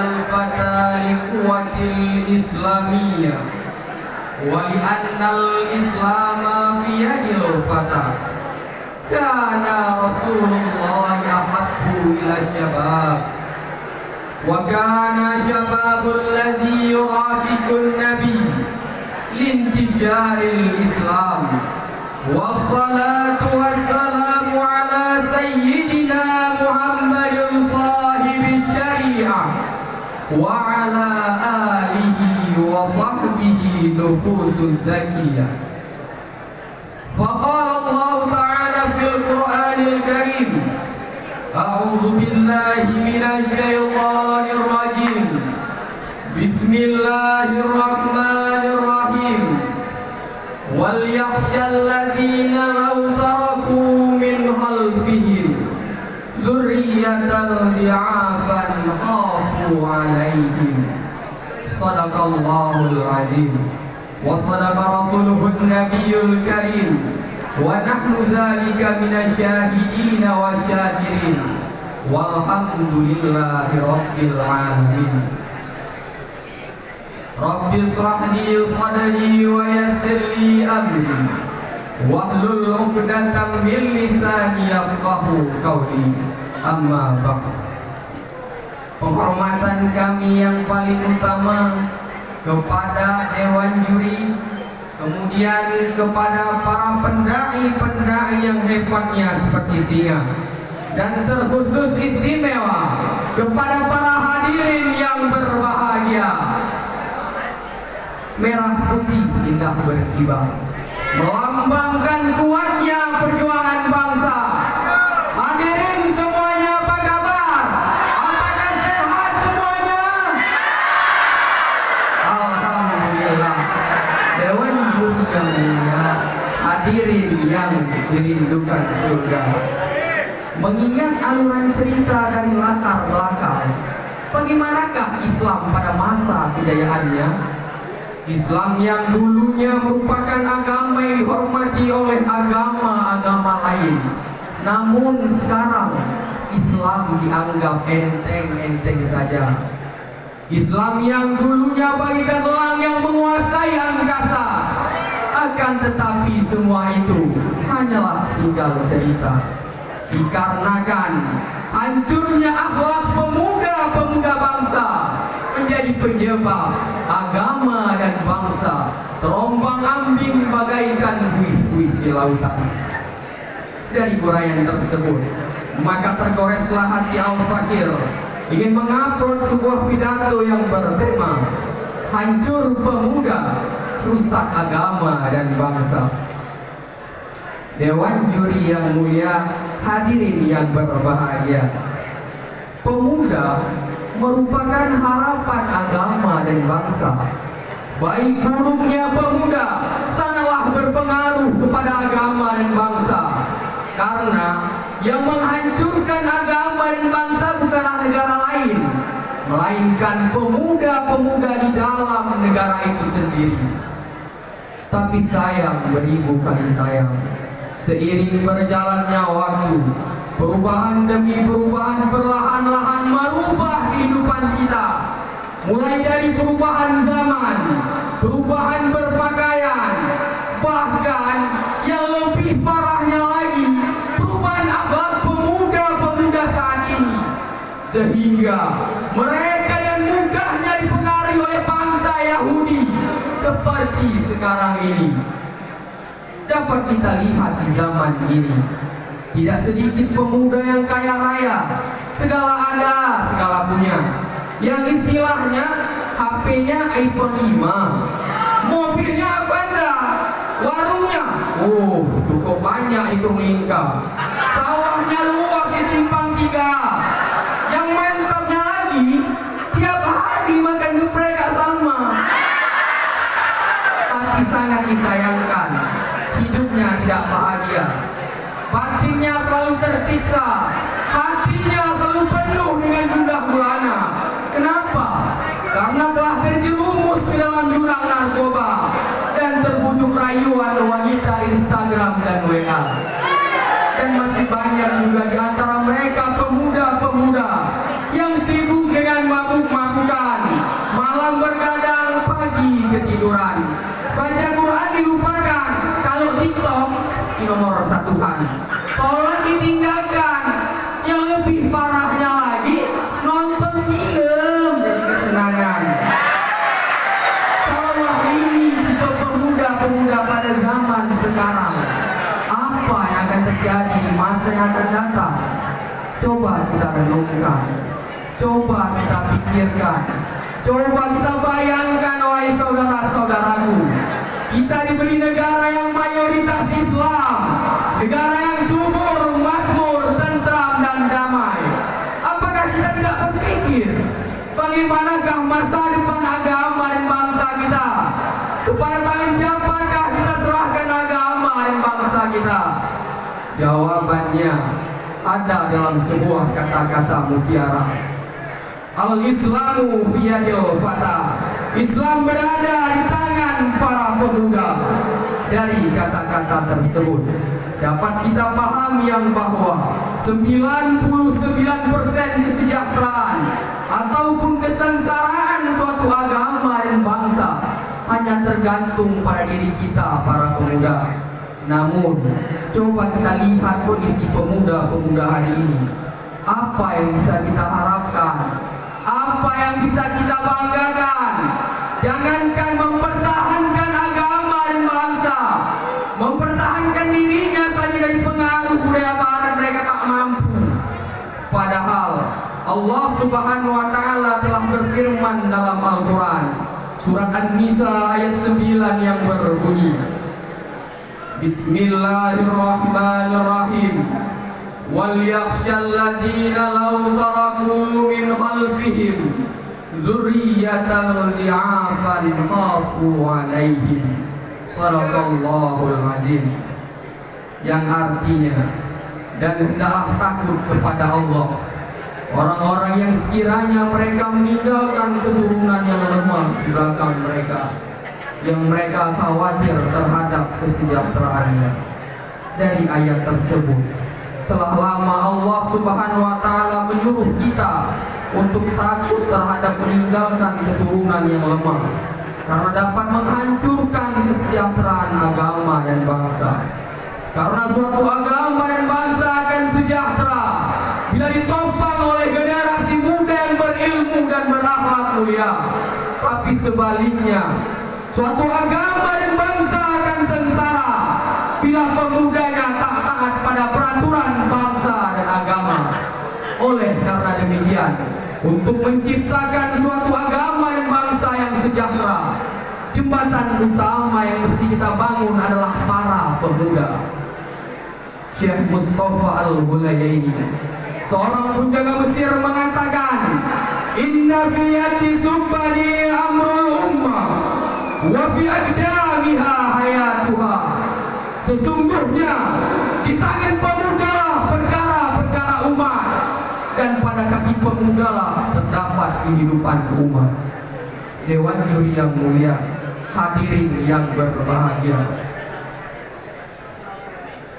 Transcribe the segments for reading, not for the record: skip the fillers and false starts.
al-fata liquwatil islamiyah wa li'annal islama fi yadil fata. Kana Rasulullah ahabbu ila syabab wa kana syababul ladzi yurafiqun nabi lintisharil islam. Wassalatu wassalamu ala sayyidina Muhammadin sahibis syariah wa ala alihi wa sahbihi nufusuz zakiyah. Faqala Allah ta'ala fil Qur'anil Karim, a'udzu billahi minasy syaithanir rajim. Bismillahirrahmanirrahim. Wal yakhshal ladzina law taraku min khalfihim dzurriyyatan dhi'afan khafu 'alaihim. Shadaqallahul 'azim wa shadaqa rasuluhun nabiyyul karim wa nahnu dzalika minasyahidin wa syakirin walhamdulillahi rabbil alamin. Rabbi shrah li sadri wa yassir li amri wahlul 'uqdatam min lisani yafqahu qawli. Amma ba'd. Penghormatan kami yang paling utama kepada dewan juri, kemudian kepada para pendai-pendai yang hebatnya seperti singa, dan terkhusus istimewa kepada para hadirin yang berbahagia. Merah putih indah berkibar, melambangkan kuatnya perjuangan bangsa. Hadirin semuanya, apa kabar? Apakah sehat semuanya? Alhamdulillah. Dewan juri yang mulia, hadirin yang dirindukan surga. Mengingat aluran cerita dari latar belakang, bagaimanakah Islam pada masa kejayaannya? Islam yang dulunya merupakan agama yang dihormati oleh agama-agama lain, namun sekarang Islam dianggap enteng-enteng saja. Islam yang dulunya bagaikan elang yang menguasai angkasa, akan tetapi semua itu hanyalah tinggal cerita. Dikarenakan hancurnya akhlak pemuda-pemuda bangsa menjadi penyebab agama dan bangsa terombang-ambing bagaikan buih-buih di lautan. Dari uraian tersebut, maka tergoreslah hati Al-Fakir ingin mengupload sebuah pidato yang bertema hancur pemuda, rusak agama dan bangsa. Dewan juri yang mulia, hadirin yang berbahagia, pemuda merupakan harapan agama dan bangsa. Baik buruknya pemuda sangatlah berpengaruh kepada agama dan bangsa, karena yang menghancurkan agama dan bangsa bukanlah negara lain, melainkan pemuda-pemuda di dalam negara itu sendiri. Tapi sayang, beribu kali sayang, seiring berjalannya waktu, perubahan demi perubahan perlahan-lahan merubah kehidupan kita. Mulai dari perubahan zaman, perubahan berpakaian, bahkan yang lebih parahnya lagi, perubahan akhlak pemuda-pemuda saat ini. Sehingga mereka yang mudahnya dipengaruhi oleh bangsa Yahudi seperti sekarang ini dapat kita lihat di zaman ini. Tidak sedikit pemuda yang kaya raya, segala ada, segala punya. Yang istilahnya HP-nya iPhone 5, mobilnya Avanza, warungnya cukup banyak hitung lingkar, sawahnya luas di simpang 3. Yang mantapnya lagi, tiap hari makan geprek sama. Tapi sangat disayangkan, hidupnya tidak bahagia. Batinnya selalu tersiksa, hatinya selalu penuh dengan gundah gulana. Kenapa? Karena telah terjerumus dalam jurang narkoba dan terbujuk rayuan wanita Instagram dan WA. Dan masih banyak juga di antara mereka pemuda-pemuda yang sibuk dengan mabuk-mabuk nomor satukan. Sholat ditinggalkan. Yang lebih parahnya lagi, nonton film jadi kesenangan. Kalaulah ini tipe pemuda-pemuda pada zaman sekarang, apa yang akan terjadi di masa yang akan datang? Coba kita renungkan, coba kita pikirkan, coba kita bayangkan, wahai saudara-saudaraku. Kita diberi negara yang mayoritas Islam, negara yang subur, makmur, tentram dan damai. Apakah kita tidak berpikir bagaimanakah masa depan agama dan bangsa kita? Kepada tangan siapakah kita serahkan agama dan bangsa kita? Jawabannya ada dalam sebuah kata-kata mutiara. Al-Islamu fiyadil fata. Islam berada di tangan para pemuda. Dari kata-kata tersebut dapat kita pahami yang bahwa 99% kesejahteraan ataupun kesengsaraan suatu agama dan bangsa hanya tergantung pada diri kita para pemuda. Namun coba kita lihat kondisi pemuda-pemuda hari ini. Apa yang bisa kita harapkan? Apa yang bisa kita banggakan? Jangankan mempertahankan agama dan bangsa, mempertahankan dirinya saja dari pengaruh budaya barat mereka tak mampu. Padahal Allah Subhanahu wa taala telah berfirman dalam Al-Qur'an, surat An-Nisa ayat 9 yang berbunyi, Bismillahirrahmanirrahim. Wal yakhshal ladzina law taraku min khalfihim dzurriyyatan dhi'afan khafu 'alaihim. Shadaqallahul azim. Yang artinya, dan hendaklah takut kepada Allah orang-orang yang sekiranya mereka meninggalkan keturunan yang lemah di belakang mereka, yang mereka khawatir terhadap kesejahteraannya. Dari ayat tersebut telah lama Allah Subhanahu wa taala menyuruh kita untuk takut terhadap meninggalkan keturunan yang lemah, karena dapat menghancurkan kesejahteraan agama dan bangsa. Karena suatu agama dan bangsa akan sejahtera bila ditopang oleh generasi muda yang berilmu dan berakhlak mulia. Tapi sebaliknya, suatu agama dan bangsa akan sengsara bila pemudanya tak taat pada peraturan bangsa dan agama. Oleh karena demikian, untuk menciptakan suatu agama dan bangsa yang sejahtera, jembatan utama yang mesti kita bangun adalah para pemuda. Syekh Mustafa Al-Hulayaini, seorang penjaga Mesir, mengatakan, Inna fi yadi subhani amrul ummah wa fi aqdamiha hayatuha. Sesungguhnya di tangan pemudalah perkara-perkara umat, dan pada kaki pemudalah terdapat kehidupan umat. Dewan juri yang mulia, hadirin yang berbahagia,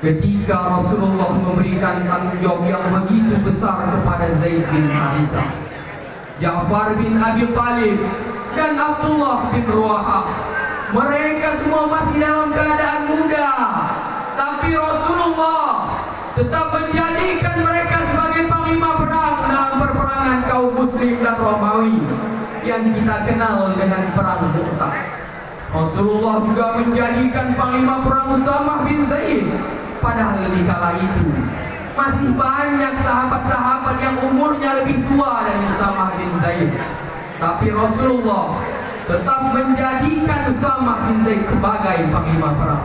ketika Rasulullah memberikan tanggung jawab yang begitu besar kepada Zaid bin Harisah, Ja'far bin Abi Thalib, dan Abdullah bin Ruwahah, mereka semua masih dalam keadaan muda, tapi Rasulullah tetap menjadikan mereka sebagai panglima perang dalam perperangan kaum muslim dan Romawi yang kita kenal dengan perang Mu'tah. Rasulullah juga menjadikan panglima perang Usamah bin Zaid. Padahal di kala itu masih banyak sahabat-sahabat yang umurnya lebih tua dari Usamah bin Zaid, tapi Rasulullah tetap menjadikan Usamah bin Zaid sebagai panglima perang.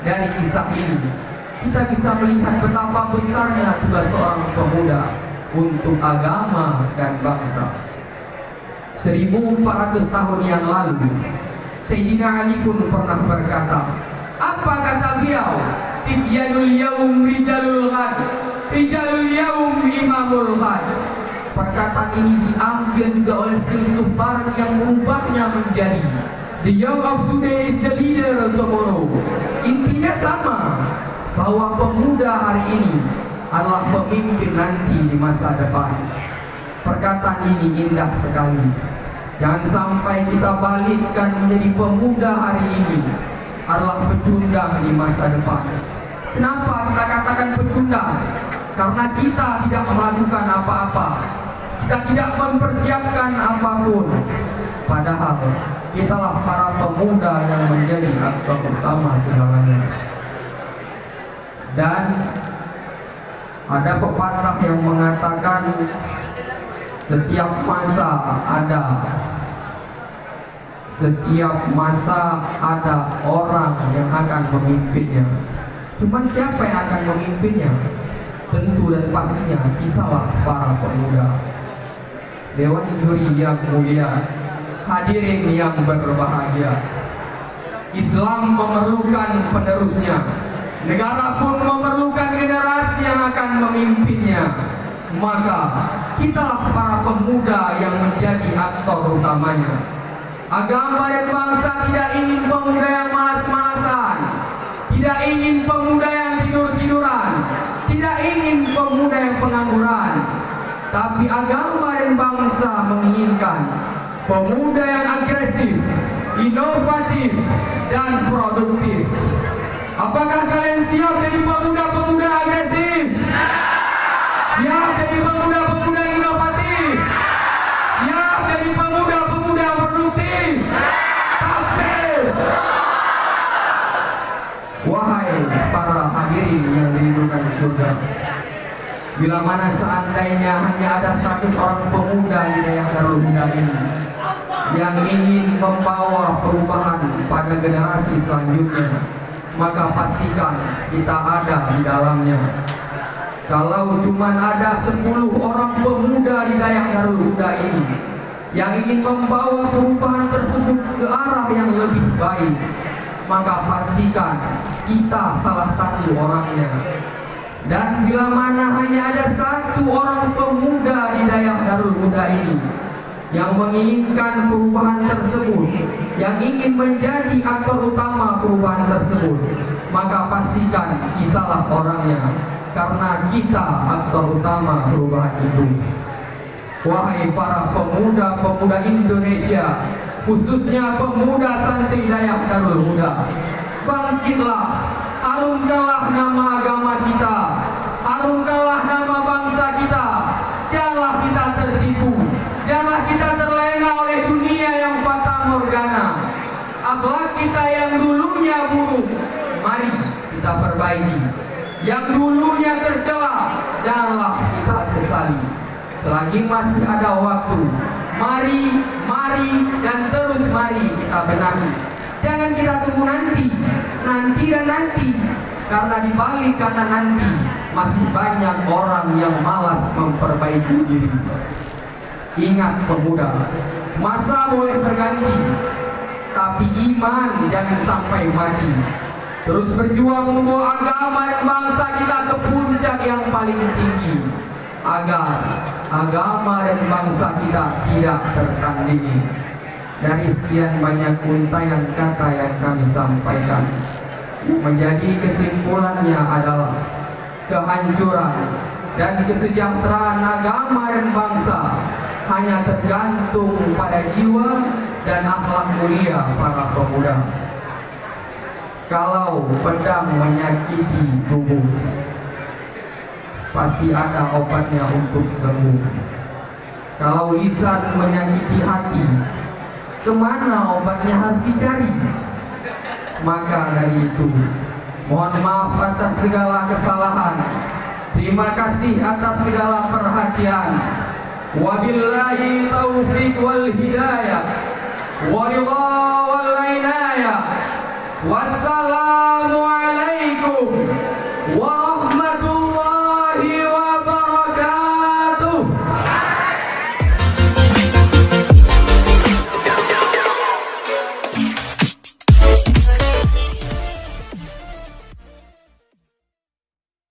Dari kisah ini kita bisa melihat betapa besarnya tugas seorang pemuda untuk agama dan bangsa. 1400 tahun yang lalu, Sayyidina Ali pun pernah berkata, apa kata beliau? Sibyanul yaum rijalul ghad, rijalul yaum imamul ghad. Perkataan ini diambil juga oleh filsuf barat yang merubahnya menjadi the young of today is the leader of tomorrow. Intinya sama, bahwa pemuda hari ini adalah pemimpin nanti di masa depan. Perkataan ini indah sekali. Jangan sampai kita balikkan menjadi pemuda hari ini adalah pecundang di masa depan. Kenapa kita katakan pecundang? Karena kita tidak melakukan apa-apa, kita tidak mempersiapkan apapun. Padahal kitalah para pemuda yang menjadi aktor utama segalanya. Dan ada pepatah yang mengatakan setiap masa ada orang yang akan memimpinnya. Cuman siapa yang akan memimpinnya? Tentu dan pastinya kitalah para pemuda. Dewan juri yang mulia, hadirin yang berbahagia, Islam memerlukan penerusnya, negara pun memerlukan generasi yang akan memimpinnya. Maka kitalah para pemuda yang menjadi aktor utamanya. Agama dan bangsa tidak ingin pemuda yang malas-malasan, tidak ingin pemuda yang tidur-tiduran, tidak ingin pemuda yang pengangguran. Tapi agama dan bangsa menginginkan pemuda yang agresif, inovatif, dan produktif. Apakah kalian siap jadi pemuda-pemuda agresif? Siap jadi pemuda-pemuda yang inovatif? Siap jadi pemuda-pemuda yang produktif? Takbir! Wahai para hadirin yang dirindukan surga, bila mana seandainya hanya ada 100 orang pemuda di daerah Darul Huda ini yang ingin membawa perubahan pada generasi selanjutnya, maka pastikan kita ada di dalamnya. Kalau cuma ada 10 orang pemuda di daerah Darul Huda ini yang ingin membawa perubahan tersebut ke arah yang lebih baik, maka pastikan kita salah satu orangnya. Dan bila mana hanya ada 1 orang pemuda di daerah Darul Huda ini yang menginginkan perubahan tersebut, yang ingin menjadi aktor utama perubahan tersebut, maka pastikan kitalah orangnya, karena kita aktor utama perubahan itu. Wahai para pemuda-pemuda Indonesia, khususnya pemuda santri daerah Darul Huda, bangkitlah, harumkanlah nama agama kita, harumkanlah nama bangsa kita. Janganlah kita tertipu, janganlah kita terlena oleh dunia yang fata morgana. Akhlak kita yang dulunya buruk, mari kita perbaiki. Yang dulunya tercela, janganlah kita sesali. Selagi masih ada waktu, mari dan terus mari kita benahi. Jangan kita tunggu nanti dan nanti, karena di balik kata nanti masih banyak orang yang malas memperbaiki diri. Ingat pemuda, masa boleh berganti, tapi iman jangan sampai mati. Terus berjuang membawa agama dan bangsa kita ke puncak yang paling tinggi, agar agama dan bangsa kita tidak tertandingi. Dari sekian banyak untayan kata yang kami sampaikan, menjadi kesimpulannya adalah kehancuran dan kesejahteraan agama dan bangsa hanya tergantung pada jiwa dan akhlak mulia para pemuda. Kalau pedang menyakiti tubuh, pasti ada obatnya untuk sembuh. Kalau lisan menyakiti hati, kemana obatnya harus dicari? Maka dari itu, mohon maaf atas segala kesalahan. Terima kasih atas segala perhatian. Wabillahi taufiq wal hidayah, waridha wal inayah. Wassalamualaikum warahmatullahi